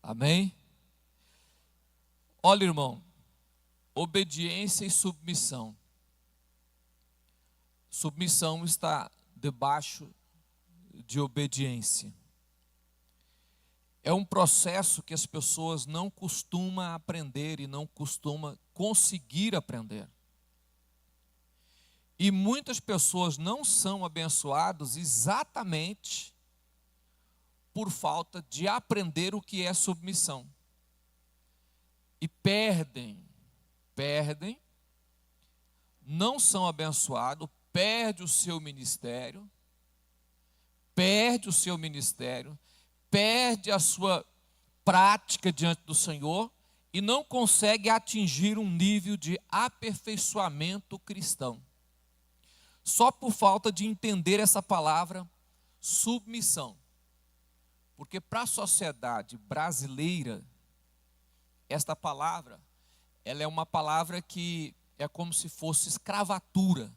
Amém? Olha, irmão, obediência e submissão. Submissão está debaixo de obediência. É um processo que as pessoas não costumam aprender e não costumam conseguir aprender. E muitas pessoas não são abençoadas exatamente por falta de aprender o que é submissão. E perdem, não são abençoados, perde o seu ministério, perde a sua prática diante do Senhor e não consegue atingir um nível de aperfeiçoamento cristão. Só por falta de entender essa palavra submissão. Porque para a sociedade brasileira, esta palavra, ela é uma palavra que é como se fosse escravatura.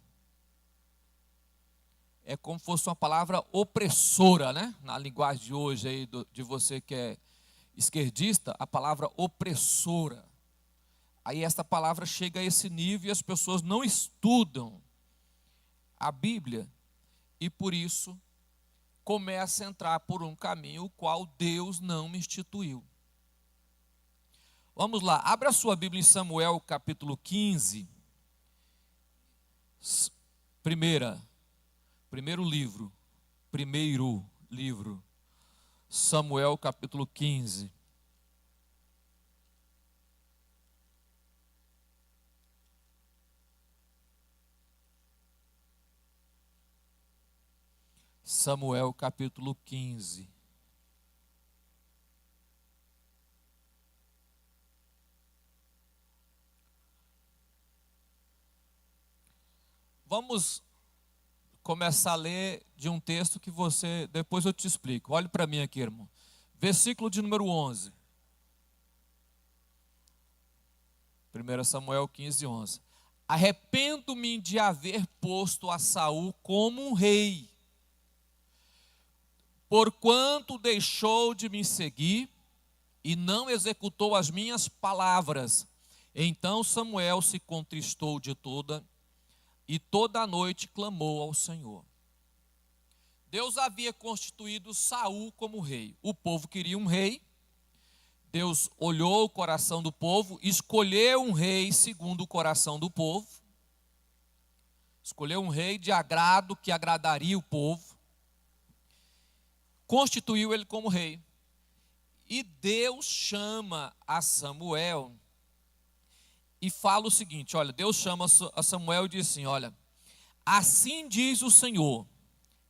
É como se fosse uma palavra opressora, né? Na linguagem de hoje, aí, de você que é esquerdista, a palavra opressora. Aí esta palavra chega a esse nível e as pessoas não estudam a Bíblia e por isso começa a entrar por um caminho o qual Deus não instituiu. Vamos lá, abra a sua Bíblia em Samuel capítulo 15, primeiro livro, Samuel capítulo 15. Samuel capítulo 15. Vamos começar a ler de um texto que depois eu te explico. Olhe para mim aqui, irmão. Versículo de número 11. 1 Samuel 15, 11. Arrependo-me de haver posto a Saul como um rei, porquanto deixou de me seguir e não executou as minhas palavras. Então Samuel se contristou de toda e toda a noite clamou ao Senhor. Deus havia constituído Saul como rei. O povo queria um rei. Deus olhou o coração do povo, escolheu um rei segundo o coração do povo. Escolheu um rei de agrado que agradaria o povo. Constituiu ele como rei. E Deus chama a Samuel e fala o seguinte, olha, Deus chama a Samuel e diz assim, olha, assim diz o Senhor,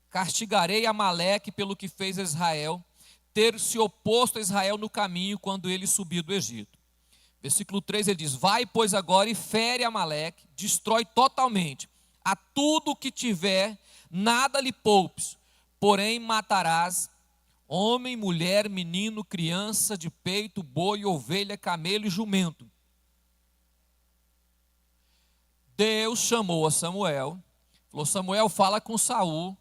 castigarei Amaleque pelo que fez a Israel, ter se oposto a Israel no caminho quando ele subiu do Egito. Versículo 3 ele diz, vai pois agora e fere Amaleque, destrói totalmente, a tudo que tiver, nada lhe poupes, porém matarás homem, mulher, menino, criança, de peito, boi, ovelha, camelo e jumento. Deus chamou a Samuel, falou, Samuel, fala com Saul,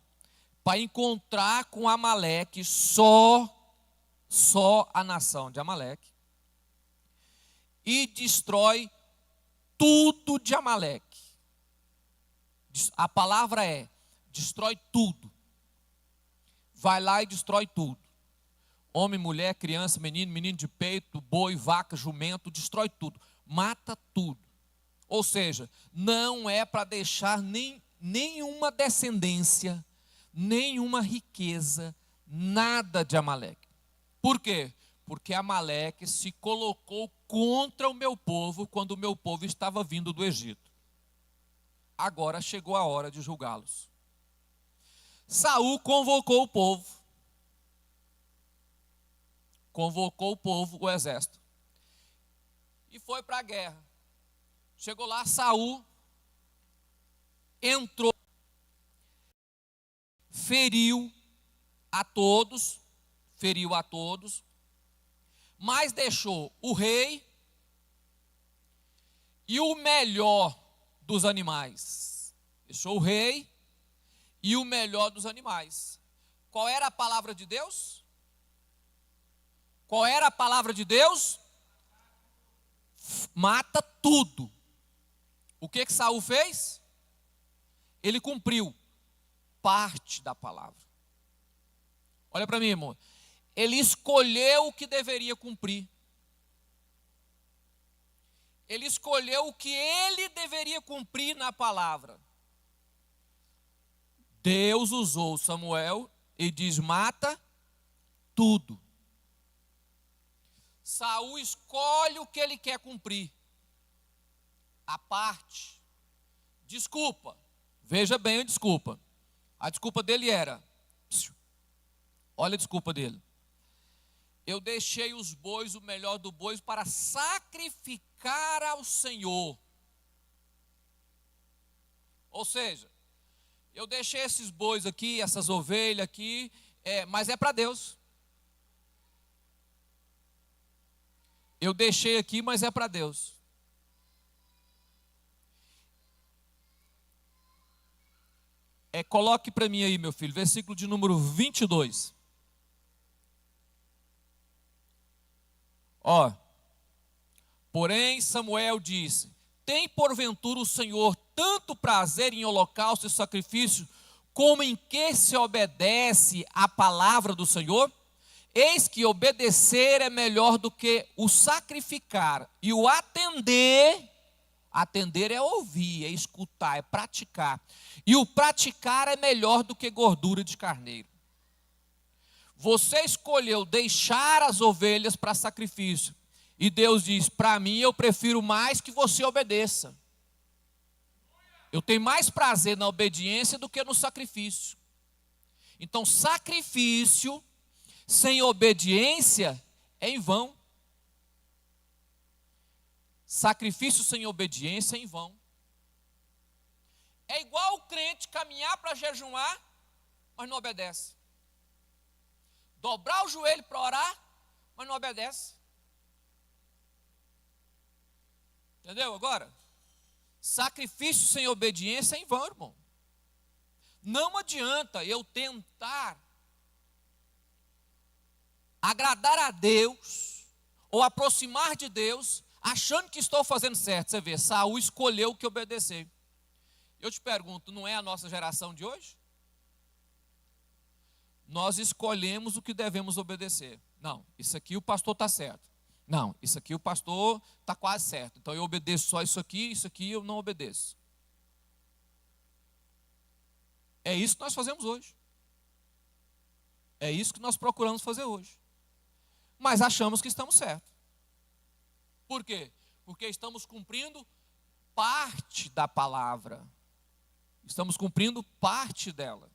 para encontrar com Amaleque, só a nação de Amaleque, e destrói tudo de Amaleque. A palavra é, destrói tudo. Vai lá e destrói tudo. Homem, mulher, criança, menino de peito, boi, vaca, jumento, destrói tudo. Mata tudo. Ou seja, não é para deixar nenhuma descendência, nenhuma riqueza, nada de Amaleque. Por quê? Porque Amaleque se colocou contra o meu povo quando o meu povo estava vindo do Egito. Agora chegou a hora de julgá-los. Saul convocou o povo, o exército, e foi para a guerra. Chegou lá, Saul entrou, feriu a todos, mas deixou o rei e o melhor dos animais. Deixou o rei e o melhor dos animais. Qual era a palavra de Deus? Qual era a palavra de Deus? Mata tudo. O que Saul fez? Ele cumpriu parte da palavra. Olha para mim, irmão. Ele escolheu o que deveria cumprir. Ele escolheu o que ele deveria cumprir na palavra. Deus usou Samuel e diz: mata tudo. Saul escolhe o que ele quer cumprir. A parte. Desculpa. Veja bem a desculpa. A desculpa dele era, olha a desculpa dele. Eu deixei os bois, o melhor do boi, para sacrificar ao Senhor. Ou seja, eu deixei esses bois aqui, essas ovelhas aqui, mas é para Deus. Eu deixei aqui, mas é para Deus. Coloque para mim aí, meu filho, versículo de número 22. Ó, porém Samuel disse: tem porventura o Senhor tanto prazer em holocausto e sacrifício, como em que se obedece à palavra do Senhor? Eis que obedecer é melhor do que o sacrificar, e o atender é ouvir, é escutar, é praticar, e o praticar é melhor do que gordura de carneiro. Você escolheu deixar as ovelhas para sacrifício, e Deus diz: para mim eu prefiro mais que você obedeça. Eu tenho mais prazer na obediência do que no sacrifício. Então, sacrifício sem obediência é em vão. Sacrifício sem obediência é em vão. É igual o crente caminhar para jejuar, mas não obedece. Dobrar o joelho para orar, mas não obedece. Entendeu agora? Sacrifício sem obediência é em vão, irmão. Não adianta eu tentar agradar a Deus ou aproximar de Deus achando que estou fazendo certo. Você vê, Saul escolheu o que obedecer. Eu te pergunto, não é a nossa geração de hoje? Nós escolhemos o que devemos obedecer. Não, isso aqui o pastor está certo. Não, isso aqui o pastor está quase certo. Então eu obedeço só isso aqui eu não obedeço. É isso que nós fazemos hoje. É isso que nós procuramos fazer hoje. Mas achamos que estamos certos. Por quê? Porque estamos cumprindo parte da palavra. Estamos cumprindo parte dela.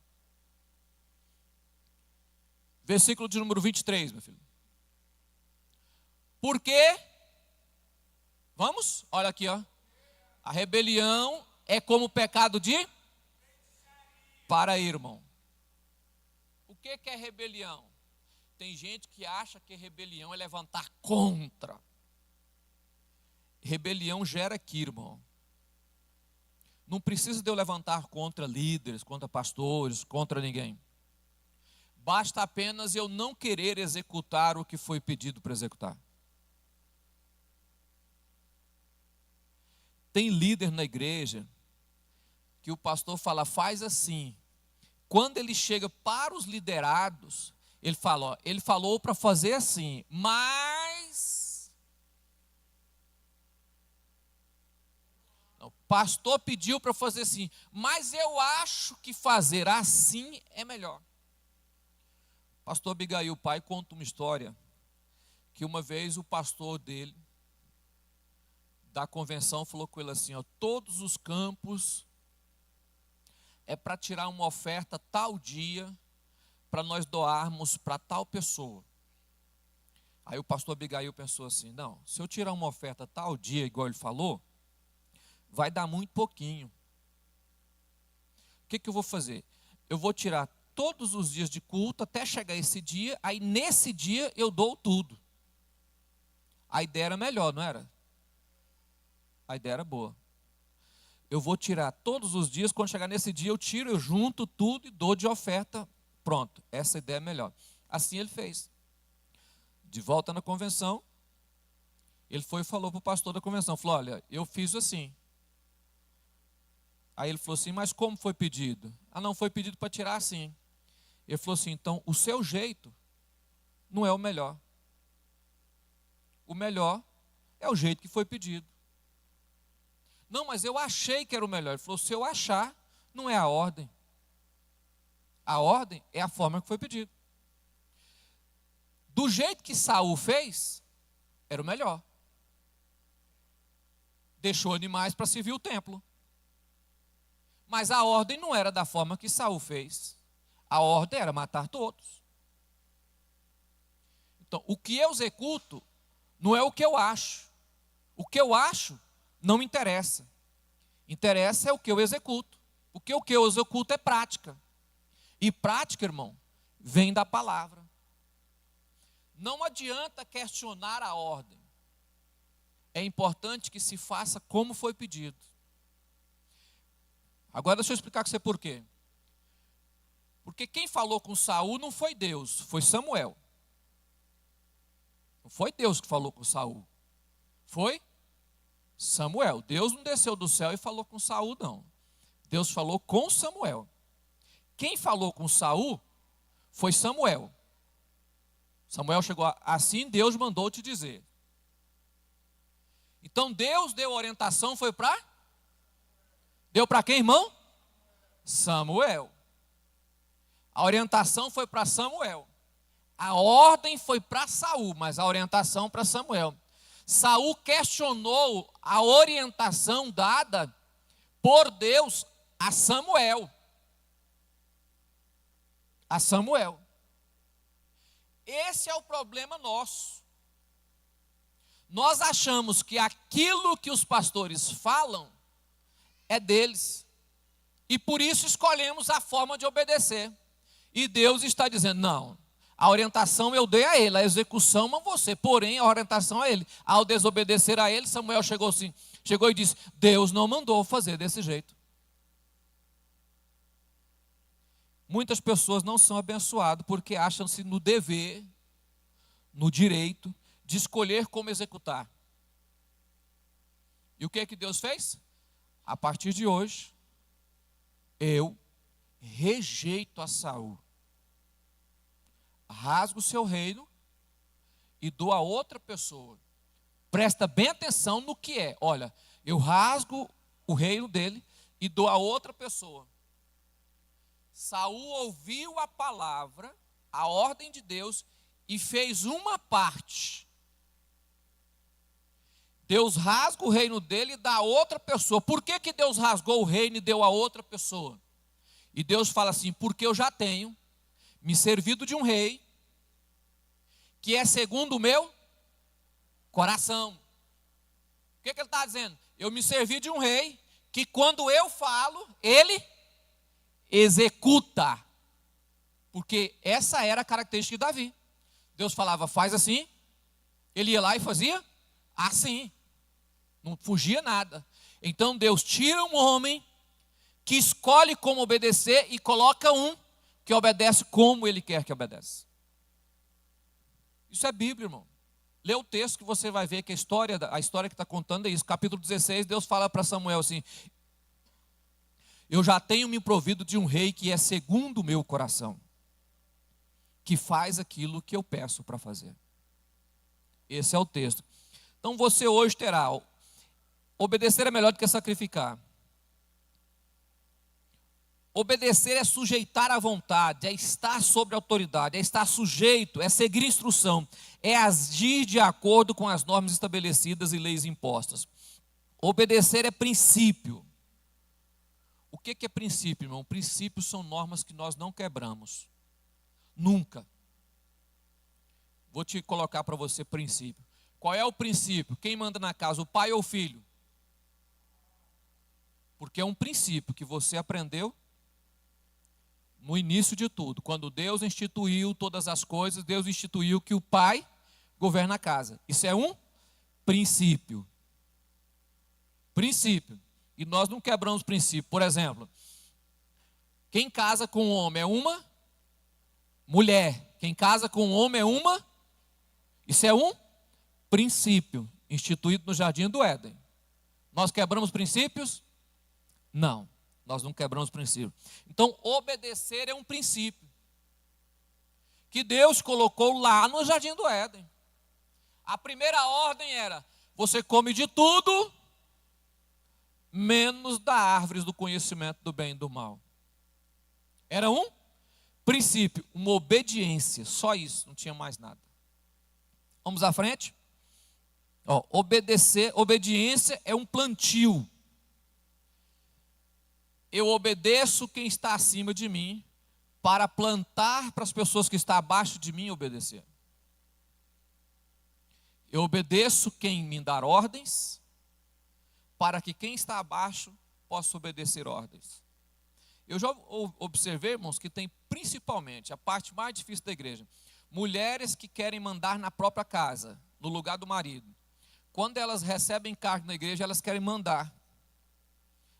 Versículo de número 23, meu filho. Por quê? Vamos? Olha aqui, ó. A rebelião é como o pecado de? Para aí, irmão. O que é rebelião? Tem gente que acha que rebelião é levantar contra. Rebelião gera aqui, irmão. Não precisa de eu levantar contra líderes, contra pastores, contra ninguém. Basta apenas eu não querer executar o que foi pedido para executar. Tem líder na igreja que o pastor fala, faz assim. Quando ele chega para os liderados, ele fala, ó, ele falou para fazer assim, mas o pastor pediu para fazer assim, mas eu acho que fazer assim é melhor. Pastor Abigail Pai conta uma história que uma vez o pastor dele da convenção falou com ele assim, ó, todos os campos é para tirar uma oferta tal dia para nós doarmos para tal pessoa. Aí o pastor Abigail pensou assim, não, se eu tirar uma oferta tal dia, igual ele falou, vai dar muito pouquinho. O que eu vou fazer? Eu vou tirar todos os dias de culto até chegar esse dia, aí nesse dia eu dou tudo. A ideia era melhor, não era? A ideia era boa. Eu vou tirar todos os dias, quando chegar nesse dia eu tiro, eu junto tudo e dou de oferta. Pronto, essa ideia é melhor. Assim ele fez. De volta na convenção, ele foi e falou para o pastor da convenção, falou, olha, eu fiz assim. Aí ele falou assim, mas como foi pedido? Ah, não, foi pedido para tirar assim. Ele falou assim, então o seu jeito não é o melhor. O melhor é o jeito que foi pedido. Não, mas eu achei que era o melhor. Ele falou, se eu achar, não é a ordem. A ordem é a forma que foi pedido. Do jeito que Saul fez, era o melhor. Deixou animais para servir o templo. Mas a ordem não era da forma que Saul fez. A ordem era matar todos. Então, o que eu executo não é o que eu acho. O que eu acho não me interessa. Interessa é o que eu executo. Porque o que eu executo é prática. E prática, irmão, vem da palavra. Não adianta questionar a ordem. É importante que se faça como foi pedido. Agora deixa eu explicar com você por quê. Porque quem falou com Saul não foi Deus, foi Samuel. Não foi Deus que falou com Saul. Foi Samuel. Deus não desceu do céu e falou com Saul, não. Deus falou com Samuel. Quem falou com Saul foi Samuel. Samuel chegou assim, Deus mandou te dizer. Então Deus deu orientação, foi para? Deu para quem, irmão? Samuel. A orientação foi para Samuel. A ordem foi para Saul, mas a orientação para Samuel. Saul questionou a orientação dada por Deus a Samuel. A Samuel. Esse é o problema nosso. Nós achamos que aquilo que os pastores falam é deles. E por isso escolhemos a forma de obedecer. E Deus está dizendo, não, a orientação eu dei a ele, a execução a você, porém a orientação a ele. Ao desobedecer a ele, Samuel chegou e disse, Deus não mandou fazer desse jeito. Muitas pessoas não são abençoadas porque acham-se no dever, no direito de escolher como executar. E o que é que Deus fez? A partir de hoje, eu rejeito a Saul. Rasgo o seu reino e dou a outra pessoa. Presta bem atenção no que é. Olha, eu rasgo o reino dele e dou a outra pessoa. Saul ouviu a palavra, a ordem de Deus, e fez uma parte. Deus rasga o reino dele e dá a outra pessoa. Por que que Deus rasgou o reino e deu a outra pessoa? E Deus fala assim, porque eu já tenho me servido de um rei, que é segundo o meu coração. O que que ele está dizendo? Eu me servi de um rei, que quando eu falo, ele executa. Porque essa era a característica de Davi. Deus falava, faz assim. Ele ia lá e fazia assim. Não fugia nada. Então Deus tira um homem que escolhe como obedecer e coloca um que obedece como ele quer que obedeça. Isso é Bíblia, irmão. Lê o texto que você vai ver que a história que está contando é isso. Capítulo 16, Deus fala para Samuel assim, eu já tenho me provido de um rei que é segundo o meu coração, que faz aquilo que eu peço para fazer. Esse é o texto. Então você hoje terá, obedecer é melhor do que sacrificar. Obedecer é sujeitar a vontade, é estar sobre a autoridade, é estar sujeito, é seguir instrução, é agir de acordo com as normas estabelecidas e leis impostas. Obedecer é princípio. O que é princípio, irmão? Princípios são normas que nós não quebramos. Nunca. Vou te colocar para você princípio. Qual é o princípio? Quem manda na casa, o pai ou o filho? Porque é um princípio que você aprendeu no início de tudo. Quando Deus instituiu todas as coisas, Deus instituiu que o pai governa a casa. Isso é um princípio. Princípio. E nós não quebramos princípio. Por exemplo, quem casa com um homem é uma mulher. Quem casa com um homem é uma. Isso é um princípio instituído no jardim do Éden. Nós quebramos princípios? Não, nós não quebramos princípios. Então, obedecer é um princípio que Deus colocou lá no jardim do Éden. A primeira ordem era: você come de tudo, menos da árvore do conhecimento do bem e do mal. Era um princípio, uma obediência, só isso, não tinha mais nada. Vamos à frente? Obedecer, obediência é um plantio. Eu obedeço quem está acima de mim, para plantar para as pessoas que estão abaixo de mim obedecer. Eu obedeço quem me dar ordens, para que quem está abaixo possa obedecer ordens. Eu já observei, irmãos, que tem principalmente a parte mais difícil da igreja: mulheres que querem mandar na própria casa, no lugar do marido. Quando elas recebem cargo na igreja, elas querem mandar.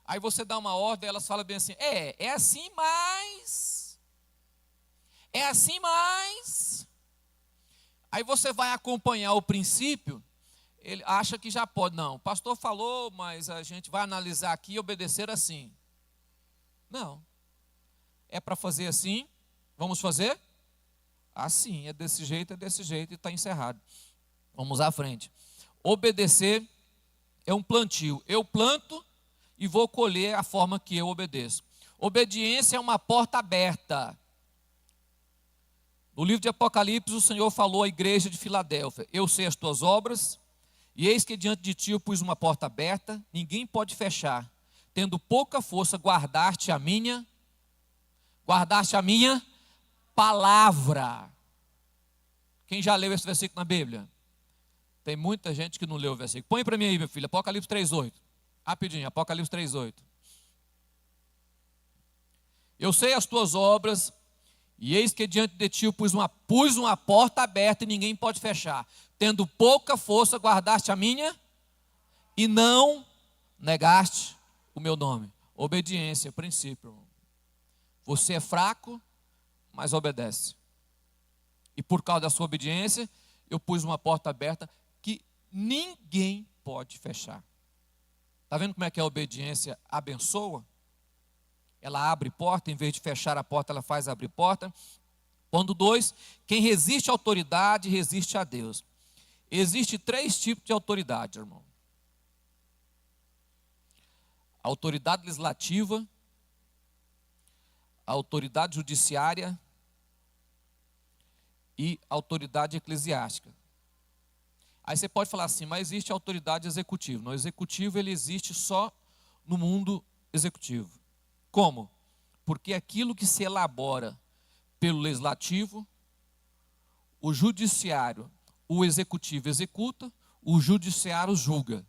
Aí você dá uma ordem, elas falam bem assim: é assim, mas... é assim, mas... Aí você vai acompanhar o princípio, ele acha que já pode. Não, o pastor falou, mas a gente vai analisar aqui e obedecer assim. Não. É para fazer assim, vamos fazer assim, é desse jeito e está encerrado. Vamos à frente. Obedecer é um plantio. Eu planto e vou colher a forma que eu obedeço. Obediência é uma porta aberta. No livro de Apocalipse, o Senhor falou à igreja de Filadélfia: eu sei as tuas obras, e eis que diante de ti eu pus uma porta aberta, ninguém pode fechar. Tendo pouca força, guardaste a minha palavra. Quem já leu esse versículo na Bíblia? Tem muita gente que não leu o versículo. Põe para mim aí, meu filho, Apocalipse 3:8. Rapidinho, Apocalipse 3:8. Eu sei as tuas obras, e eis que diante de ti eu pus uma porta aberta e ninguém pode fechar. Tendo pouca força, guardaste a minha e não negaste o meu nome. Obediência, princípio, irmão. Você é fraco, mas obedece. E por causa da sua obediência, eu pus uma porta aberta que ninguém pode fechar. Está vendo como é que a obediência abençoa? Ela abre porta, em vez de fechar a porta, ela faz abrir porta. Ponto 2, quem resiste à autoridade, resiste a Deus. Existem 3 tipos de autoridade, irmão. A autoridade legislativa, a autoridade judiciária e a autoridade eclesiástica. Aí você pode falar assim, mas existe a autoridade executiva. No executivo, ele existe só no mundo executivo. Como? Porque aquilo que se elabora pelo legislativo, o judiciário, o executivo executa, o judiciário julga.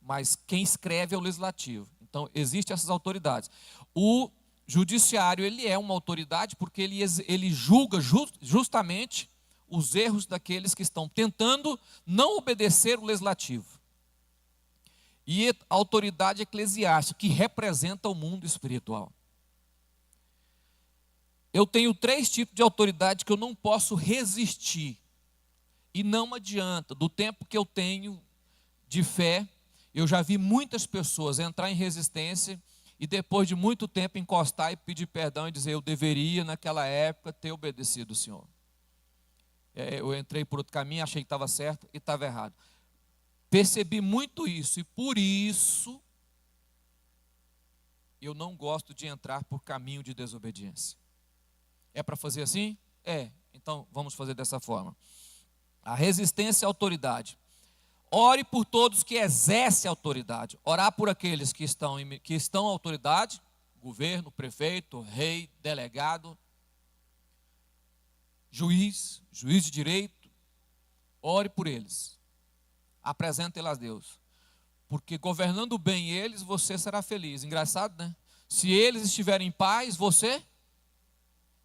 Mas quem escreve é o legislativo. Então, existem essas autoridades. O judiciário, ele é uma autoridade porque ele julga justamente os erros daqueles que estão tentando não obedecer o legislativo. E a autoridade eclesiástica, que representa o mundo espiritual. Eu tenho 3 tipos de autoridade que eu não posso resistir. E não adianta, do tempo que eu tenho de fé, eu já vi muitas pessoas entrar em resistência e depois de muito tempo encostar e pedir perdão e dizer: eu deveria naquela época ter obedecido o Senhor. Eu entrei por outro caminho, achei que estava certo e estava errado. Percebi muito isso e por isso eu não gosto de entrar por caminho de desobediência. É para fazer assim? Então vamos fazer dessa forma. A resistência à autoridade. Ore por todos que exercem autoridade. Orar por aqueles que estão à autoridade, governo, prefeito, rei, delegado, juiz de direito. Ore por eles. Apresente-los a Deus. Porque governando bem eles, você será feliz. Engraçado, né? Se eles estiverem em paz, você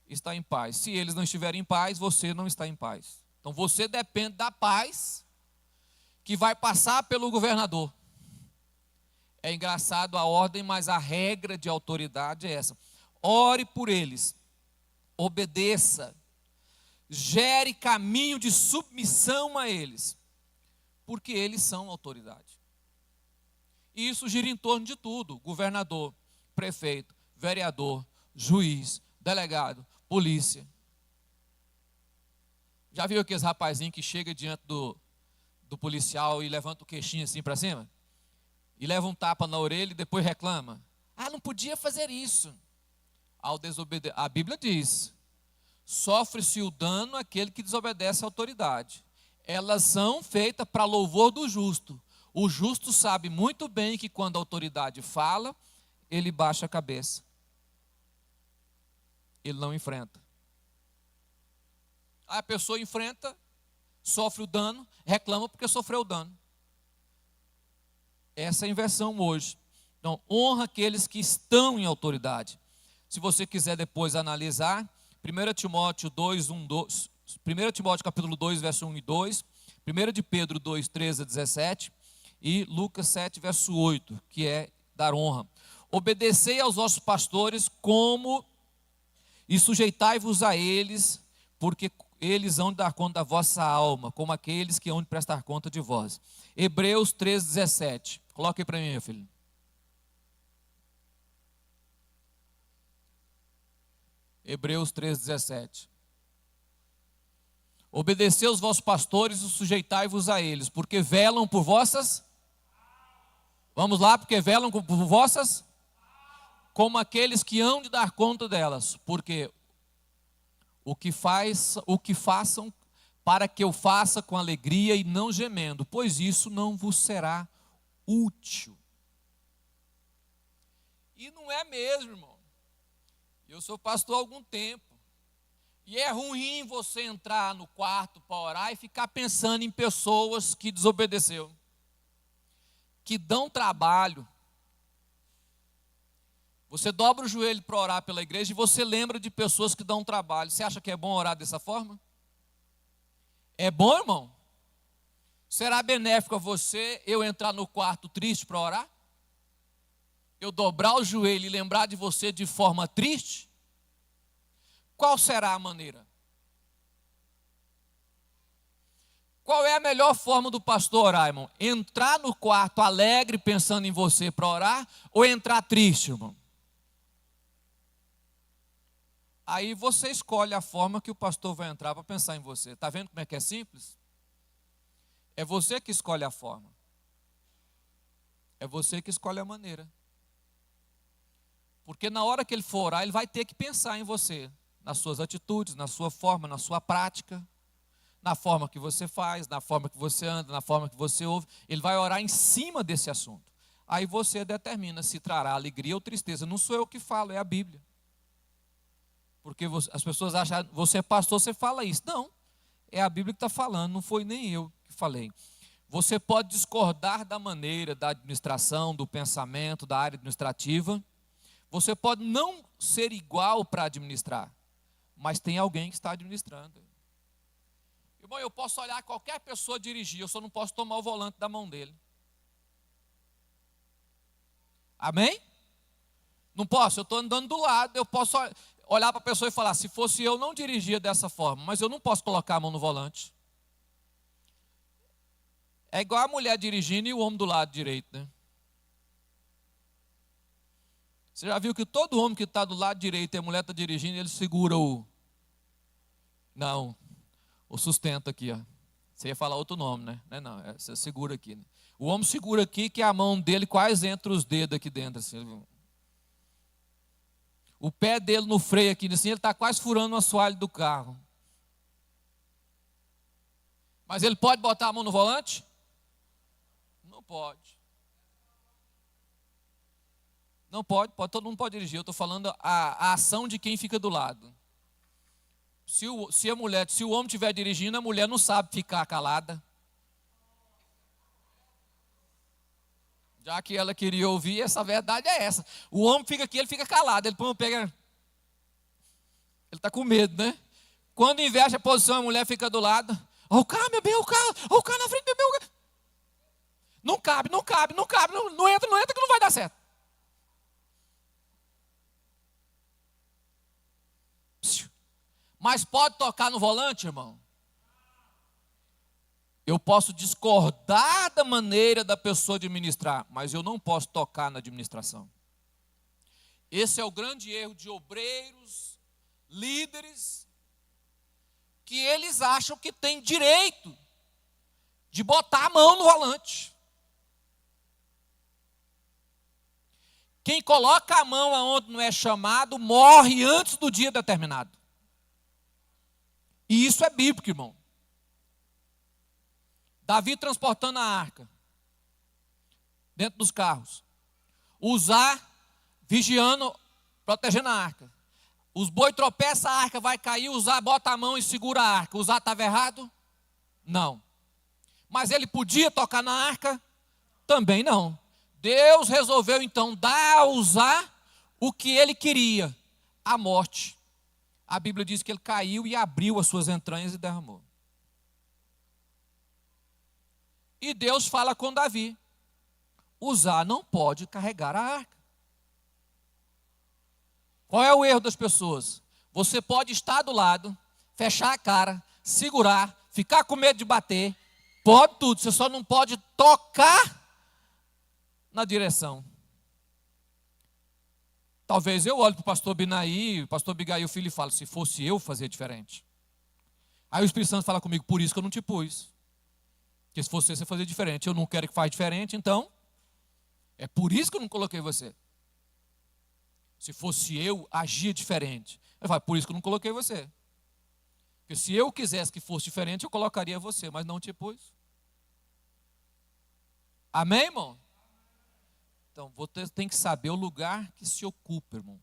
está em paz. Se eles não estiverem em paz, você não está em paz. Então você depende da paz que vai passar pelo governador. É engraçado a ordem, mas a regra de autoridade é essa. Ore por eles. Obedeça. gere caminho de submissão a eles, porque eles são autoridade. E isso gira em torno de tudo: governador, prefeito, vereador, juiz, delegado, polícia. Já viu aqueles rapazinhos que chega diante do policial e levanta o queixinho assim para cima? E leva um tapa na orelha e depois reclama: ah, não podia fazer isso. A Bíblia diz: sofre-se o dano aquele que desobedece à autoridade. Elas são feitas para louvor do justo. O justo sabe muito bem que quando a autoridade fala, ele baixa a cabeça. Ele não enfrenta. A pessoa enfrenta, sofre o dano, reclama porque sofreu o dano. Essa é a inversão hoje. Então, honra aqueles que estão em autoridade. Se você quiser depois analisar, 1 Timóteo 2, 1, 2, 1 Timóteo capítulo 2, verso 1 e 2, 1 de Pedro 2, 13 a 17 e Lucas 7, verso 8, que é dar honra. Obedecei aos vossos pastores e sujeitai-vos a eles, porque eles hão de dar conta da vossa alma, como aqueles que hão de prestar conta de vós. Hebreus 3, 17. Coloque aí para mim, meu filho. Hebreus 3, 17. Obedecei aos vossos pastores e sujeitai-vos a eles, porque velam por vossas... Vamos lá, porque velam por vossas... Como aqueles que hão de dar conta delas, porque o que façam, para que eu faça com alegria e não gemendo, pois isso não vos será útil. E não é mesmo, irmão. Eu sou pastor há algum tempo. E é ruim você entrar no quarto para orar e ficar pensando em pessoas que desobedeceu, que dão trabalho. Você dobra o joelho para orar pela igreja e você lembra de pessoas que dão trabalho. Você acha que é bom orar dessa forma? É bom, irmão? Será benéfico a você eu entrar no quarto triste para orar? Eu dobrar o joelho e lembrar de você de forma triste? Qual será a maneira? Qual é a melhor forma do pastor orar, irmão? Entrar no quarto alegre pensando em você para orar ou entrar triste, irmão? Aí você escolhe a forma que o pastor vai entrar para pensar em você. Está vendo como é que é simples? É você que escolhe a forma. É você que escolhe a maneira. Porque na hora que ele for orar, ele vai ter que pensar em você. Nas suas atitudes, na sua forma, na sua prática. Na forma que você faz, na forma que você anda, na forma que você ouve. Ele vai orar em cima desse assunto. Aí você determina se trará alegria ou tristeza. Não sou eu que falo, é a Bíblia. Porque as pessoas acham, você é pastor, você fala isso. Não, é a Bíblia que está falando, não foi nem eu que falei. Você pode discordar da maneira, da administração, do pensamento, da área administrativa. Você pode não ser igual para administrar, mas tem alguém que está administrando. Irmão, eu posso olhar qualquer pessoa dirigir, eu só não posso tomar o volante da mão dele. Amém? Não posso, eu estou andando do lado, eu posso olhar para a pessoa e falar, se fosse eu, não dirigia dessa forma, mas eu não posso colocar a mão no volante. É igual a mulher dirigindo e o homem do lado direito, né? Você já viu que todo homem que está do lado direito e a mulher está dirigindo, ele segura o sustento aqui, ó. Você ia falar outro nome, né? Não, você segura aqui, né? O homem segura aqui, que a mão dele quase entra os dedos aqui dentro, assim. O pé dele no freio aqui, assim, ele está quase furando o assoalho do carro. Mas ele pode botar a mão no volante? Não pode. Não pode, todo mundo pode dirigir. Eu estou falando a ação de quem fica do lado. Se o homem estiver dirigindo, a mulher não sabe ficar calada. Já que ela queria ouvir, essa verdade é essa. O homem fica aqui, ele fica calado. Ele pega. Ele está com medo, né? Quando inverte a posição, a mulher fica do lado. Ó o carro, meu bem, ó o carro na frente, meu bem. Não cabe. Não entra que não vai dar certo. Mas pode tocar no volante, irmão? Eu posso discordar da maneira da pessoa administrar, mas eu não posso tocar na administração. Esse é o grande erro de obreiros, líderes, que eles acham que têm direito de botar a mão no volante. Quem coloca a mão aonde não é chamado, morre antes do dia determinado. E isso é bíblico, irmão. Davi transportando a arca dentro dos carros. Uzá vigiando, protegendo a arca. Os boi tropeçam, a arca vai cair, Uzá bota a mão e segura a arca. Uzá estava errado? Não. Mas ele podia tocar na arca? Também não. Deus resolveu então dar a Uzá o que ele queria, a morte. A Bíblia diz que ele caiu e abriu as suas entranhas e derramou. E Deus fala com Davi: Uzá não pode carregar a arca. Qual é o erro das pessoas? Você pode estar do lado, fechar a cara, segurar, ficar com medo de bater, pode tudo, você só não pode tocar na direção. Talvez eu olhe para o pastor Binaí, o pastor Abigail, o filho, e falo: se fosse eu, fazia diferente. Aí o Espírito Santo fala comigo: por isso que eu não te pus. Porque se fosse você fazia diferente. Eu não quero que faça diferente, então é por isso que eu não coloquei você. Se fosse eu, agia diferente. Eu falo: por isso que eu não coloquei você. Porque se eu quisesse que fosse diferente, eu colocaria você, mas não te pus. Amém, irmão? Então, você tem que saber o lugar que se ocupa, irmão.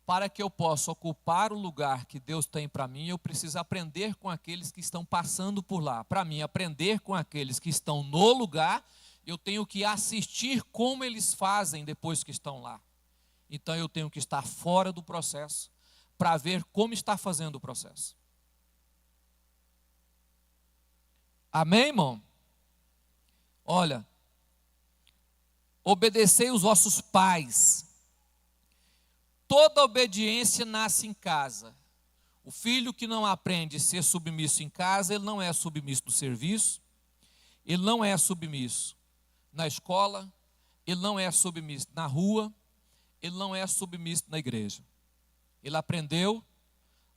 Para que eu possa ocupar o lugar que Deus tem para mim, eu preciso aprender com aqueles que estão passando por lá. Para mim, aprender com aqueles que estão no lugar, eu tenho que assistir como eles fazem depois que estão lá. Então, eu tenho que estar fora do processo para ver como está fazendo o processo. Amém, irmão? Olha, obedecei os vossos pais. Toda obediência nasce em casa. O filho que não aprende a ser submisso em casa, ele não é submisso no serviço, ele não é submisso na escola, ele não é submisso na rua, ele não é submisso na igreja. Ele aprendeu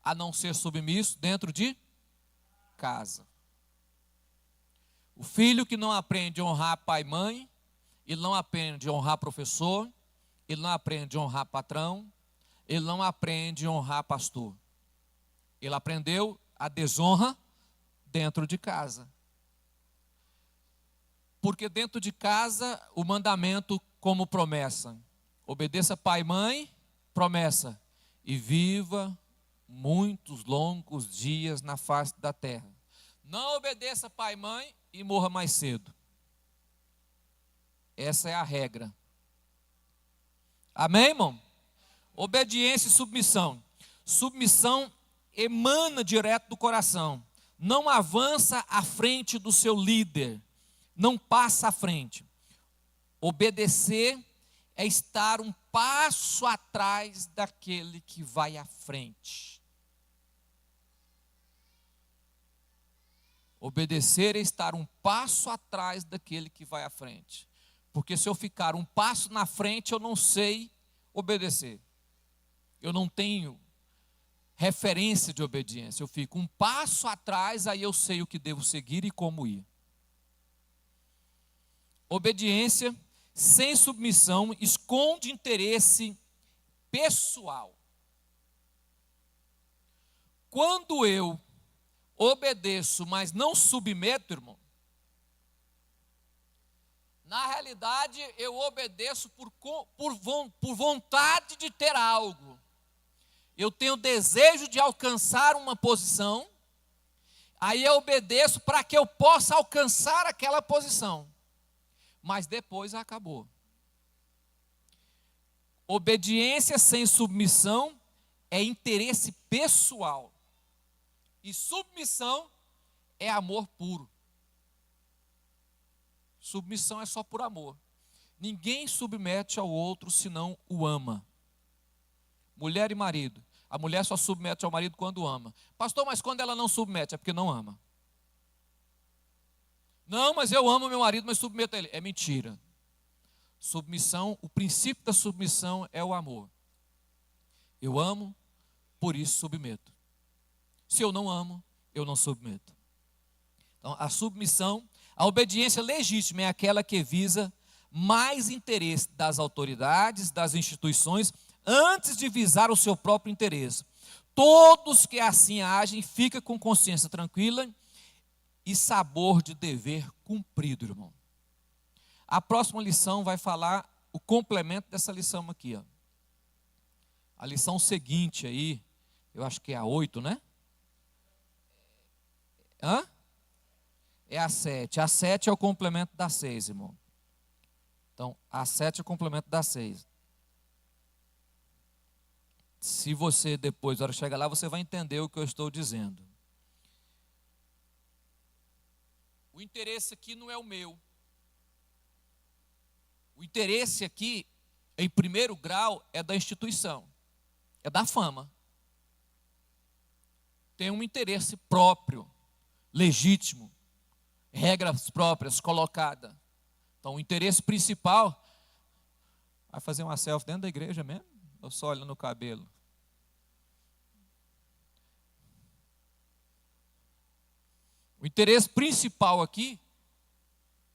a não ser submisso dentro de casa. O filho que não aprende a honrar pai e mãe, ele não aprende a honrar professor, ele não aprende a honrar patrão, ele não aprende a honrar pastor. Ele aprendeu a desonra dentro de casa. Porque dentro de casa, o mandamento como promessa: obedeça pai e mãe, promessa, e viva muitos longos dias na face da terra. Não obedeça pai e mãe e morra mais cedo. Essa é a regra. Amém, irmão? Obediência e submissão. Submissão emana direto do coração. Não avança à frente do seu líder. Não passa à frente. Obedecer é estar um passo atrás daquele que vai à frente. Obedecer é estar um passo atrás daquele que vai à frente. Porque se eu ficar um passo na frente, eu não sei obedecer. Eu não tenho referência de obediência. Eu fico um passo atrás, aí eu sei o que devo seguir e como ir. Obediência sem submissão esconde interesse pessoal. Quando eu obedeço, mas não submeto, irmão, na realidade eu obedeço por vontade de ter algo. Eu tenho desejo de alcançar uma posição, aí eu obedeço para que eu possa alcançar aquela posição. Mas depois acabou. Obediência sem submissão é interesse pessoal. E submissão é amor puro. Submissão é só por amor. Ninguém submete ao outro senão o ama. Mulher e marido, A mulher só submete ao marido quando ama. Pastor, mas quando ela não submete, é porque não ama. Não, mas eu amo meu marido, mas submeto a ele. É mentira. Submissão, o princípio da submissão é o amor. Eu amo, por isso submeto. Se eu não amo, eu não submeto. Então, a submissão, a obediência legítima é aquela que visa mais interesse das autoridades, das instituições, antes de visar o seu próprio interesse. Todos que assim agem ficam com consciência tranquila e sabor de dever cumprido, irmão. A próxima lição vai falar o complemento dessa lição aqui, ó. A lição seguinte aí, eu acho que é a 8, né? Hã? É a 7. A 7 é o complemento da 6, irmão. Então, a 7 é o complemento da 6. Se você depois, na hora que chegar lá, você vai entender o que eu estou dizendo. O interesse aqui não é o meu. O interesse aqui, em primeiro grau, é da instituição. É da fama. Tem um interesse próprio, legítimo, regras próprias colocadas. Então, o interesse principal, vai fazer uma selfie dentro da igreja mesmo? Ou só olhando o cabelo? O interesse principal aqui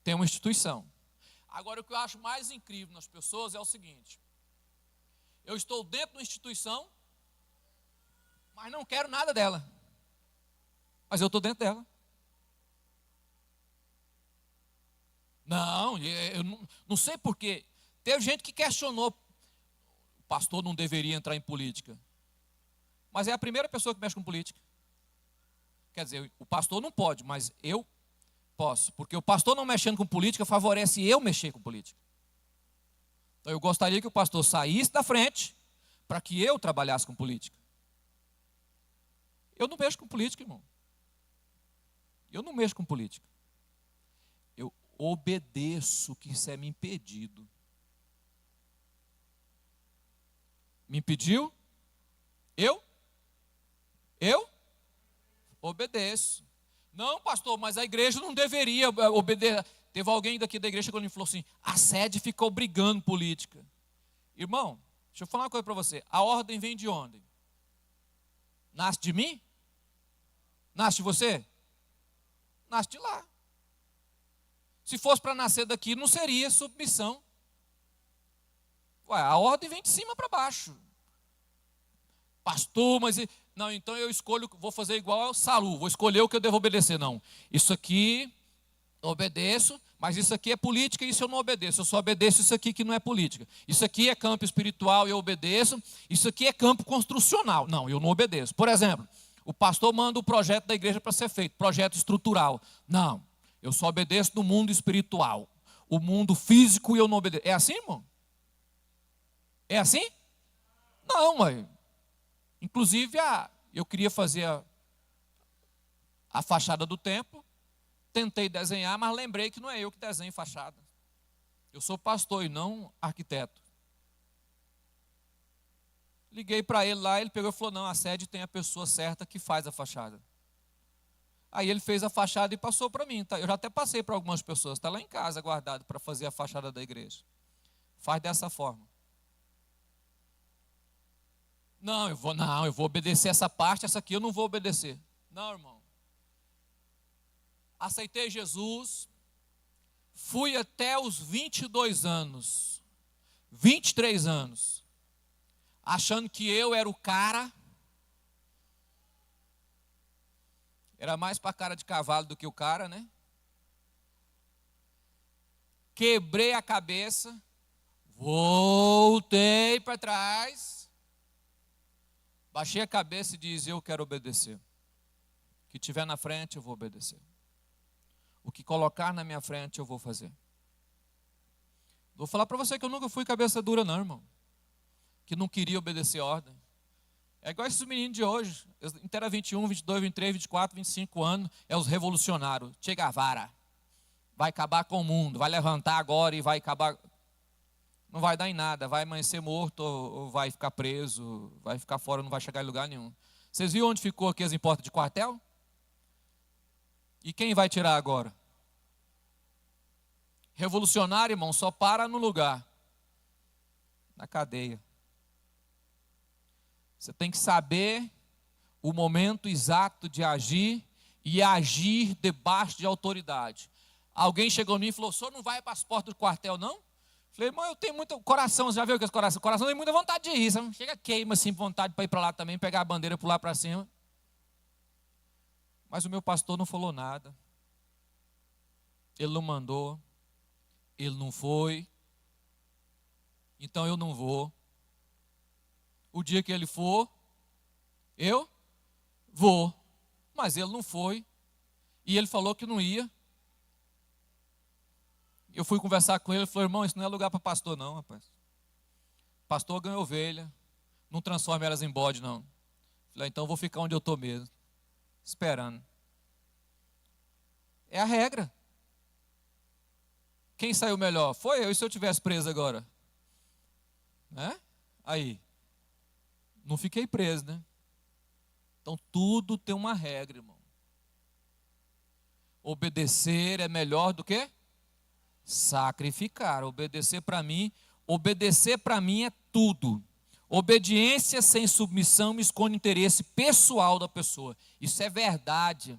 tem uma instituição. Agora, o que eu acho mais incrível nas pessoas é o seguinte: eu estou dentro de uma instituição, mas não quero nada dela. Mas eu estou dentro dela. Não, eu não sei porquê. Teve gente que questionou, o pastor não deveria entrar em política. Mas é a primeira pessoa que mexe com política. Quer dizer, o pastor não pode, mas eu posso. Porque o pastor não mexendo com política favorece eu mexer com política. Então eu gostaria que o pastor saísse da frente para que eu trabalhasse com política. Eu não mexo com política, irmão. Eu não mexo com política. Eu obedeço o que isso é me impedido. Me impediu? Eu obedeço. Não, pastor, mas a igreja não deveria obedecer. Teve alguém daqui da igreja que falou assim: a sede ficou brigando política. Irmão, deixa eu falar uma coisa para você. A ordem vem de onde? Nasce de mim? Nasce de você? Nasce de lá. Se fosse para nascer daqui, não seria submissão. Ué, a ordem vem de cima para baixo. Pastor, mas... Não, então eu escolho, vou fazer igual ao Saul, vou escolher o que eu devo obedecer. Não, isso aqui eu obedeço, mas isso aqui é política e isso eu não obedeço. Eu só obedeço isso aqui que não é política. Isso aqui é campo espiritual e eu obedeço. Isso aqui é campo construcional. Não, eu não obedeço. Por exemplo, o pastor manda o projeto da igreja para ser feito, projeto estrutural. Não, eu só obedeço no mundo espiritual. O mundo físico eu não obedeço. É assim, irmão? É assim? Não, mãe. Inclusive, eu queria fazer a fachada do templo, tentei desenhar, mas lembrei que não é eu que desenho fachada. Eu sou pastor e não arquiteto. Liguei para ele lá, ele pegou e falou: não, a sede tem a pessoa certa que faz a fachada. Aí ele fez a fachada e passou para mim. Tá? Eu já até passei para algumas pessoas, está lá em casa guardado para fazer a fachada da igreja. Faz dessa forma. Não, eu vou obedecer essa parte, essa aqui eu não vou obedecer. Não, irmão. Aceitei Jesus, fui até os 22 anos, 23 anos, achando que eu era o cara. Era mais para cara de cavalo do que o cara, né? Quebrei a cabeça, voltei para trás. Baixei a cabeça e disse: eu quero obedecer. O que tiver na frente eu vou obedecer. O que colocar na minha frente eu vou fazer. Vou falar para você que eu nunca fui cabeça dura não, irmão. Que não queria obedecer a ordem. É igual esses meninos de hoje. Inteira 21, 22, 23, 24, 25 anos. É os revolucionários. Che Guevara. Vai acabar com o mundo. Vai levantar agora e vai acabar. Não vai dar em nada, vai amanhecer morto ou vai ficar preso, vai ficar fora, não vai chegar em lugar nenhum. Vocês viram onde ficou aqui as portas de quartel? E quem vai tirar agora? Revolucionário, irmão, só para no lugar, na cadeia. Você tem que saber o momento exato de agir e agir debaixo de autoridade. Alguém chegou em mim e falou: o senhor não vai para as portas do quartel, não? Falei: irmão, eu tenho muito coração. Você já viu o que é coração? Coração tem muita vontade de ir, sabe? Chega, queima assim, vontade para ir para lá também, pegar a bandeira e pular para cima. Mas o meu pastor não falou nada. Ele não mandou. Ele não foi. Então eu não vou. O dia que ele for, eu vou. Mas ele não foi. E ele falou que não ia. Eu fui conversar com ele, ele falou: irmão, isso não é lugar para pastor não, rapaz. Pastor ganha ovelha, não transforma elas em bode não. Falei: então eu vou ficar onde eu estou mesmo, esperando. É a regra. Quem saiu melhor? Foi eu. E se eu tivesse preso agora? Né? Aí. Não fiquei preso, né? Então tudo tem uma regra, irmão. Obedecer é melhor do que sacrificar. Obedecer para mim é tudo. Obediência sem submissão me esconde o interesse pessoal da pessoa. Isso é verdade.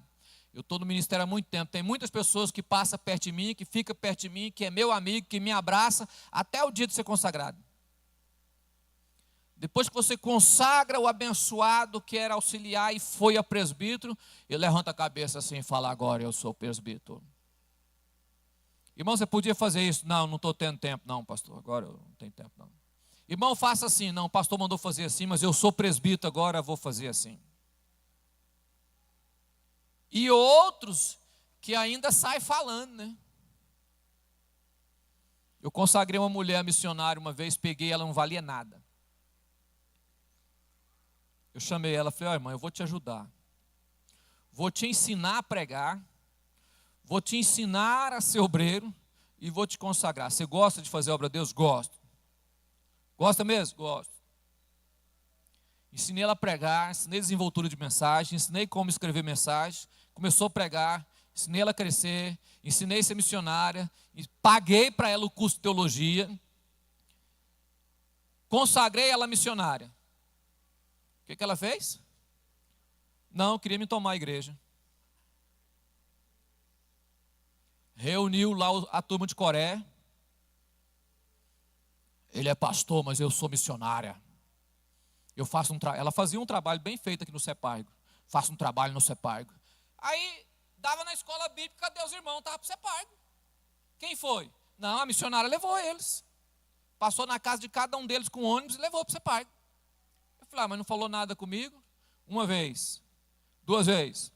Eu estou no ministério há muito tempo. Tem muitas pessoas que passam perto de mim, que ficam perto de mim, que é meu amigo, que me abraça até o dia de ser consagrado. Depois que você consagra o abençoado que era auxiliar e foi a presbítero, ele levanta a cabeça assim e fala: agora eu sou presbítero. Irmão, você podia fazer isso? Não, não estou tendo tempo. Não, pastor, agora eu não tenho tempo não. Irmão, faça assim. Não, o pastor mandou fazer assim, mas eu sou presbítero, agora eu vou fazer assim. E outros que ainda saem falando, né? Eu consagrei uma mulher missionária uma vez, peguei ela, não valia nada. Eu chamei ela, falei: ó, irmã, eu vou te ajudar. Vou te ensinar a pregar. Vou te ensinar a ser obreiro e vou te consagrar. Você gosta de fazer a obra de Deus? Gosto. Gosta mesmo? Gosto. Ensinei ela a pregar, ensinei desenvoltura de mensagem, ensinei como escrever mensagem. Começou a pregar, ensinei ela a crescer, ensinei a ser missionária, paguei para ela o curso de teologia, consagrei ela missionária. O que ela fez? Não, queria me tomar a igreja. Reuniu lá a turma de Coré. Ele é pastor, mas eu sou missionária. Eu faço ela fazia um trabalho bem feito aqui no Cepargo. Faço um trabalho no Cepargo. Aí, dava na escola bíblica, cadê os irmãos? Estava para o Cepargo. Quem foi? Não, a missionária levou eles. Passou na casa de cada um deles com ônibus e levou para o Cepargo. Eu falei: mas não falou nada comigo? Uma vez, 2 vezes,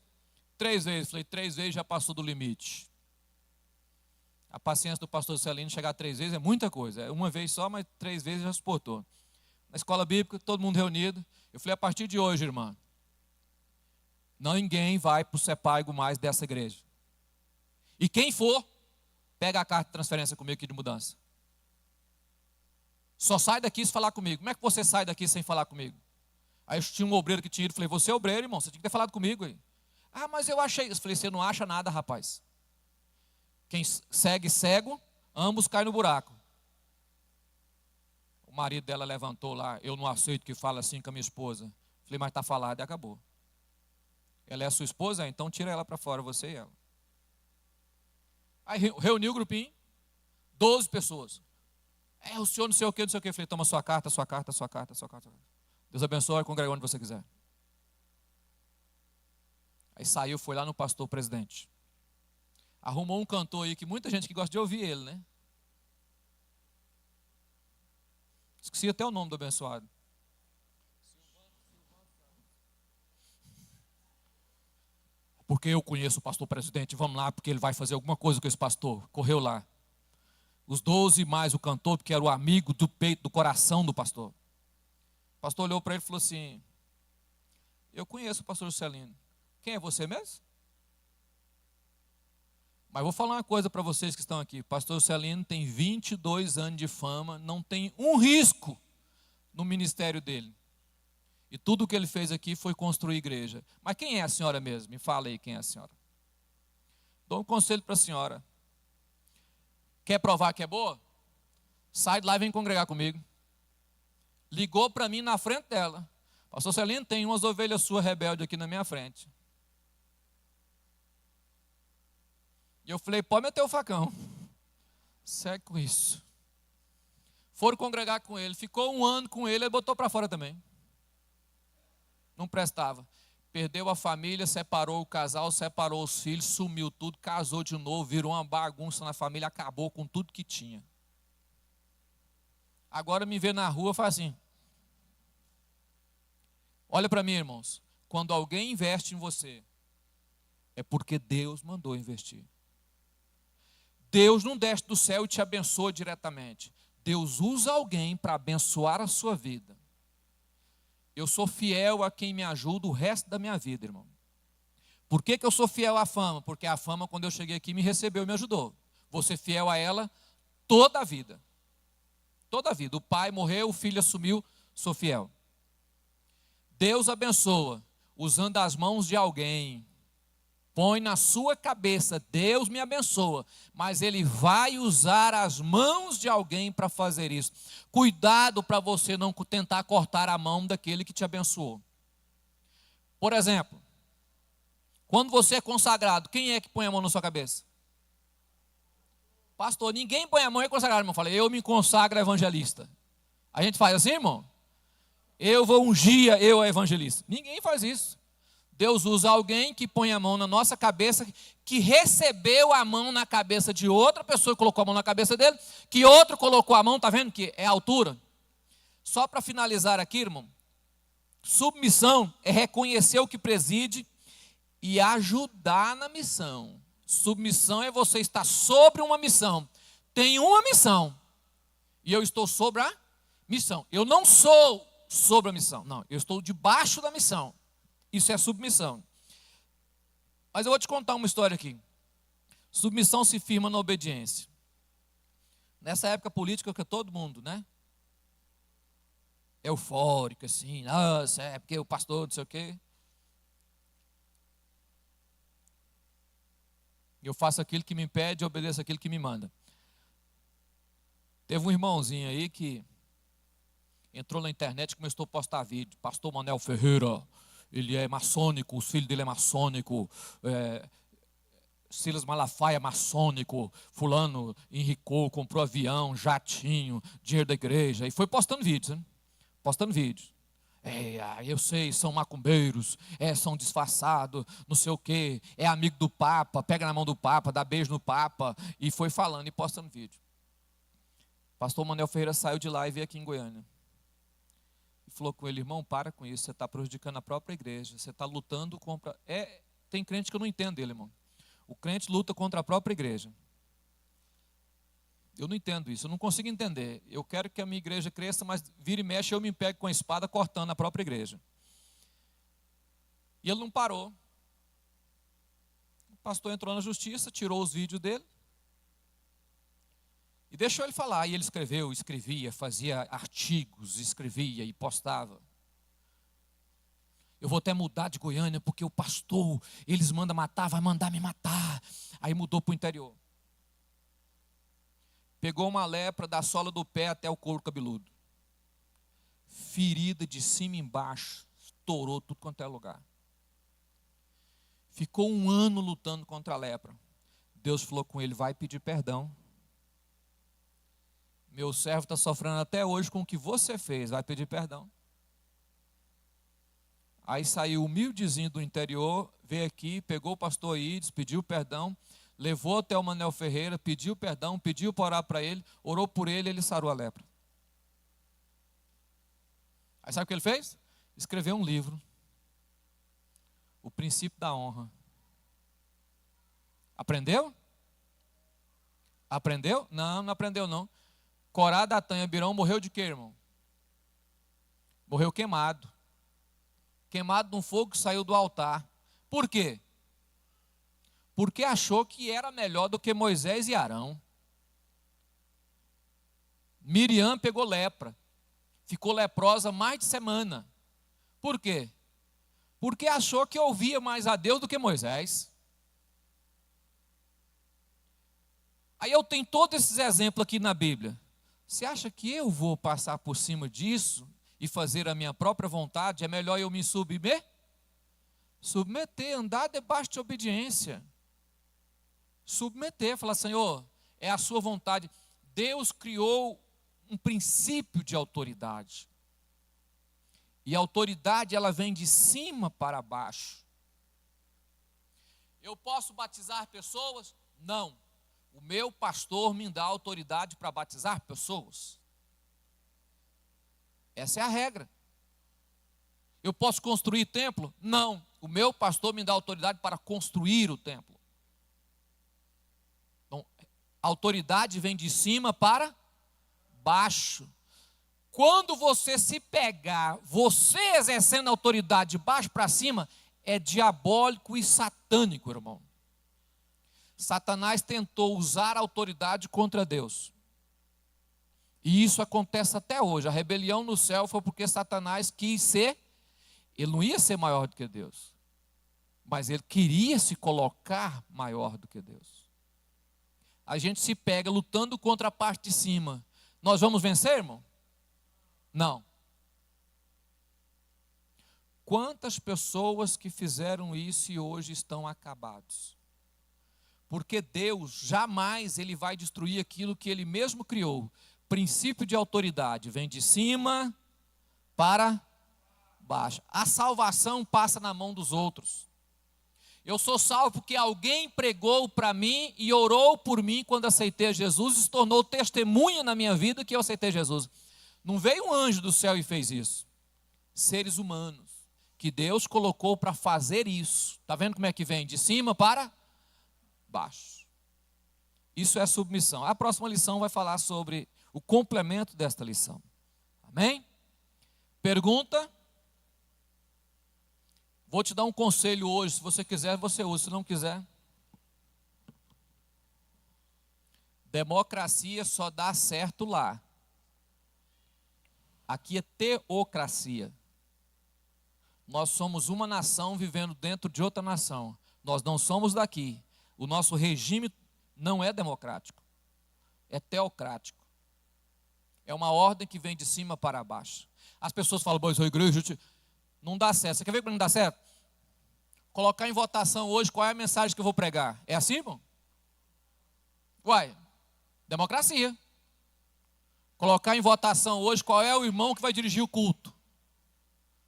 3 vezes. Falei: 3 vezes já passou do limite. A paciência do pastor Celino chegar 3 vezes é muita coisa. É uma vez só, mas 3 vezes já suportou. Na escola bíblica, todo mundo reunido. Eu falei: a partir de hoje, irmã, ninguém vai para o Cepargo mais dessa igreja. E quem for, pega a carta de transferência comigo aqui de mudança. Só sai daqui se falar comigo. Como é que você sai daqui sem falar comigo? Aí eu tinha um obreiro que tinha ido. Falei: você é obreiro, irmão, você tinha que ter falado comigo aí. Ah, mas eu achei isso. Falei: você não acha nada, rapaz. Quem segue cego, ambos caem no buraco. O marido dela levantou lá: eu não aceito que fale assim com a minha esposa. Falei: mas está falado e acabou. Ela é a sua esposa? Então tira ela para fora, você e ela. Aí reuniu o grupinho, 12 pessoas. O senhor não sei o que, não sei o que. Falei: toma sua carta, sua carta, sua carta, sua carta. Deus abençoe, congrega onde você quiser. Aí saiu, foi lá no pastor presidente. Arrumou um cantor aí que muita gente que gosta de ouvir ele, né? Esqueci até o nome do abençoado. Porque eu conheço o pastor presidente, vamos lá, porque ele vai fazer alguma coisa com esse pastor. Correu lá. Os 12 mais o cantor, porque era o amigo do peito, do coração do pastor. O pastor olhou para ele e falou assim: eu conheço o pastor Juscelino. Quem é você mesmo? Mas vou falar uma coisa para vocês que estão aqui. Pastor Celino tem 22 anos de fama, não tem um risco no ministério dele. E tudo o que ele fez aqui foi construir igreja. Mas quem é a senhora mesmo? Me fala aí quem é a senhora. Dou um conselho para a senhora. Quer provar que é boa? Sai de lá e vem congregar comigo. Ligou para mim na frente dela. Pastor Celino, tem umas ovelhas suas rebeldes aqui na minha frente. E eu falei, pode meter o facão. Segue com isso. Foram congregar com ele. Ficou um ano com ele, ele botou para fora também. Não prestava. Perdeu a família, separou o casal, separou os filhos, sumiu tudo, casou de novo, virou uma bagunça na família, acabou com tudo que tinha. Agora me vê na rua e faz assim. Olha para mim, irmãos. Quando alguém investe em você, é porque Deus mandou investir. Deus não desce do céu e te abençoa diretamente. Deus usa alguém para abençoar a sua vida. Eu sou fiel a quem me ajuda o resto da minha vida, irmão. Por que eu sou fiel à fama? Porque a fama, quando eu cheguei aqui, me recebeu e me ajudou. Vou ser fiel a ela toda a vida. Toda a vida. O pai morreu, o filho assumiu, sou fiel. Deus abençoa usando as mãos de alguém. Põe na sua cabeça, Deus me abençoa, mas Ele vai usar as mãos de alguém para fazer isso. Cuidado para você não tentar cortar a mão daquele que te abençoou. Por exemplo, quando você é consagrado, quem é que põe a mão na sua cabeça? Pastor, ninguém põe a mão e é consagrado, irmão. Fala, eu me consagro evangelista. A gente faz assim, irmão? Eu vou ungir, eu é evangelista. Ninguém faz isso. Deus usa alguém que põe a mão na nossa cabeça, que recebeu a mão na cabeça de outra pessoa, que colocou a mão na cabeça dele, que outro colocou a mão, está vendo que é a altura? Só para finalizar aqui, irmão, submissão é reconhecer o que preside e ajudar na missão. Submissão é você estar sobre uma missão. Tem uma missão e eu estou sobre a missão. Eu não sou sobre a missão, não, eu estou debaixo da missão. Isso é submissão. Mas eu vou te contar uma história aqui. Submissão se firma na obediência. Nessa época política que todo mundo, né? Eufórico, assim. Nossa, é porque o pastor, não sei o quê. Eu faço aquilo que me impede e obedeço aquilo que me manda. Teve um irmãozinho aí que entrou na internet e começou a postar vídeo. Pastor Manuel Ferreira, ele é maçônico, os filhos dele é maçônico, Silas Malafaia é maçônico, fulano enricou, comprou avião, jatinho, dinheiro da igreja, e foi postando vídeos, né? Postando vídeos. Eu sei, são macumbeiros, são disfarçados, não sei o quê, é amigo do Papa, pega na mão do Papa, dá beijo no Papa, e foi falando e postando vídeo. Pastor Manuel Ferreira saiu de lá e veio aqui em Goiânia. E falou com ele, irmão, para com isso, você está prejudicando a própria igreja, você está lutando contra... Tem crente que eu não entendo ele, irmão. O crente luta contra a própria igreja. Eu não entendo isso, eu não consigo entender. Eu quero que a minha igreja cresça, mas vira e mexe, eu me pego com a espada cortando a própria igreja. E ele não parou. O pastor entrou na justiça, tirou os vídeos dele, e deixou ele falar, e ele escreveu, escrevia, fazia artigos, escrevia e postava. Eu vou até mudar de Goiânia, porque o pastor, eles mandam matar, vai mandar me matar. Aí mudou para o interior. Pegou uma lepra da sola do pé até o couro cabeludo. Ferida de cima e embaixo, estourou tudo quanto é lugar. Ficou um ano lutando contra a lepra. Deus falou com ele, vai pedir perdão. Meu servo está sofrendo até hoje com o que você fez, vai pedir perdão. Aí saiu humildezinho do interior, veio aqui, pegou o pastor Ides, pediu perdão, levou até o Manuel Ferreira, pediu perdão, pediu para orar para ele, orou por ele, ele sarou a lepra. Aí sabe o que ele fez? Escreveu um livro, O Princípio da Honra. Aprendeu? Aprendeu? Não, não aprendeu não. Corá, Datã e Abirão morreu de quê, irmão? Morreu queimado. Queimado num fogo que saiu do altar. Por quê? porque achou que era melhor do que Moisés e Arão. Miriam pegou lepra, ficou leprosa mais de semana. Por quê? Porque achou que ouvia mais a Deus do que Moisés. Aí eu tenho todos esses exemplos aqui na Bíblia. Você acha que eu vou passar por cima disso e fazer a minha própria vontade? É melhor eu me submeter, andar debaixo de obediência. Submeter, falar, Senhor, é a sua vontade. Deus criou um princípio de autoridade. E a autoridade, ela vem de cima para baixo. Eu posso batizar pessoas? Não. O meu pastor me dá autoridade para batizar pessoas. Essa é a regra. Eu posso construir templo? Não. O meu pastor me dá autoridade para construir o templo. Então, a autoridade vem de cima para baixo. Quando você se pegar, você exercendo a autoridade de baixo para cima, é diabólico e satânico, irmão. Satanás tentou usar a autoridade contra Deus. E isso acontece até hoje. A rebelião no céu foi porque Satanás quis ser, ele não ia ser maior do que Deus, mas ele queria se colocar maior do que Deus. A gente se pega lutando contra a parte de cima. Nós vamos vencer, irmão? Não. Quantas pessoas que fizeram isso e hoje estão acabados? Porque Deus jamais ele vai destruir aquilo que ele mesmo criou. Princípio de autoridade vem de cima para baixo. A salvação passa na mão dos outros. Eu sou salvo porque alguém pregou para mim e orou por mim quando aceitei Jesus e se tornou testemunha na minha vida que eu aceitei Jesus. Não veio um anjo do céu e fez isso. Seres humanos que Deus colocou para fazer isso. Está vendo como é que vem? De cima para baixo. Isso é submissão. A próxima lição vai falar sobre o complemento desta lição. Amém? Pergunta? Vou te dar um conselho hoje. Se você quiser, você usa. Se não quiser. Democracia só dá certo lá. Aqui é teocracia. Nós somos uma nação vivendo dentro de outra nação. Nós não somos daqui. O nosso regime não é democrático. É teocrático. É uma ordem que vem de cima para baixo. As pessoas falam, pois a igreja não dá certo. Você quer ver como não dá certo? Colocar em votação hoje qual é a mensagem que eu vou pregar. É assim, irmão? Uai, democracia. Colocar em votação hoje qual é o irmão que vai dirigir o culto.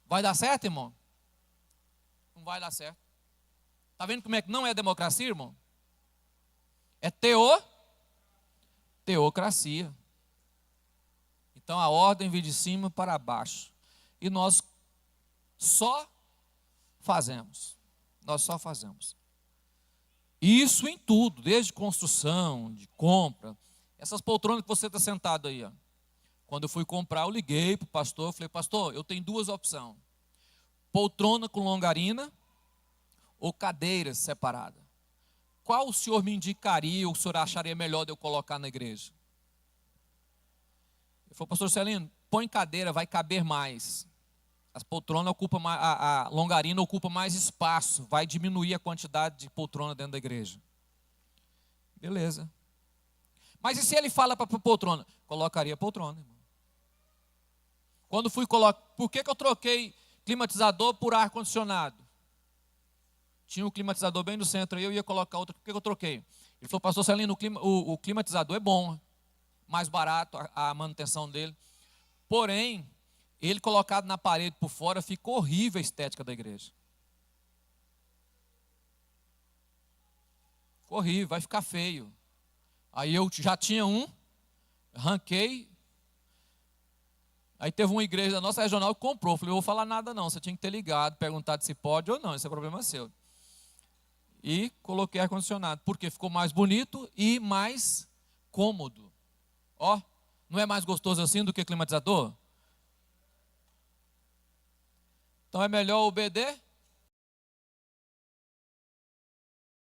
Vai dar certo, irmão? Não vai dar certo. Está vendo como é que não é democracia, irmão? É teocracia. Então a ordem vem de cima para baixo. E nós só fazemos. Nós só fazemos. Isso em tudo, desde construção, de compra. Essas poltronas que você está sentado aí, ó. Quando eu fui comprar, eu liguei para o pastor, falei, pastor, eu tenho duas opções. Poltrona com longarina ou cadeiras separadas. Qual o senhor me indicaria, ou o senhor acharia melhor de eu colocar na igreja? Ele falou, pastor Celino, põe cadeira, vai caber mais. As poltronas ocupam mais, a longarina ocupa mais espaço, vai diminuir a quantidade de poltrona dentro da igreja. Beleza. Mas e se ele fala para a poltrona? Colocaria a poltrona, irmão. Quando fui colocar, por que eu troquei climatizador por ar-condicionado? Tinha um climatizador bem no centro, aí eu ia colocar outro, por que eu troquei? Ele falou, pastor Celino, o climatizador é bom, mais barato a manutenção dele. Porém, ele colocado na parede por fora, ficou horrível a estética da igreja. Ficou horrível, vai ficar feio. Aí eu já tinha um, arranquei. Aí teve uma igreja da nossa regional que comprou. Falei, eu vou falar nada não, você tinha que ter ligado, perguntado se pode ou não, esse é problema seu. E coloquei ar-condicionado, porque ficou mais bonito e mais cômodo. Ó, não é mais gostoso assim do que climatizador? Então é melhor obedecer?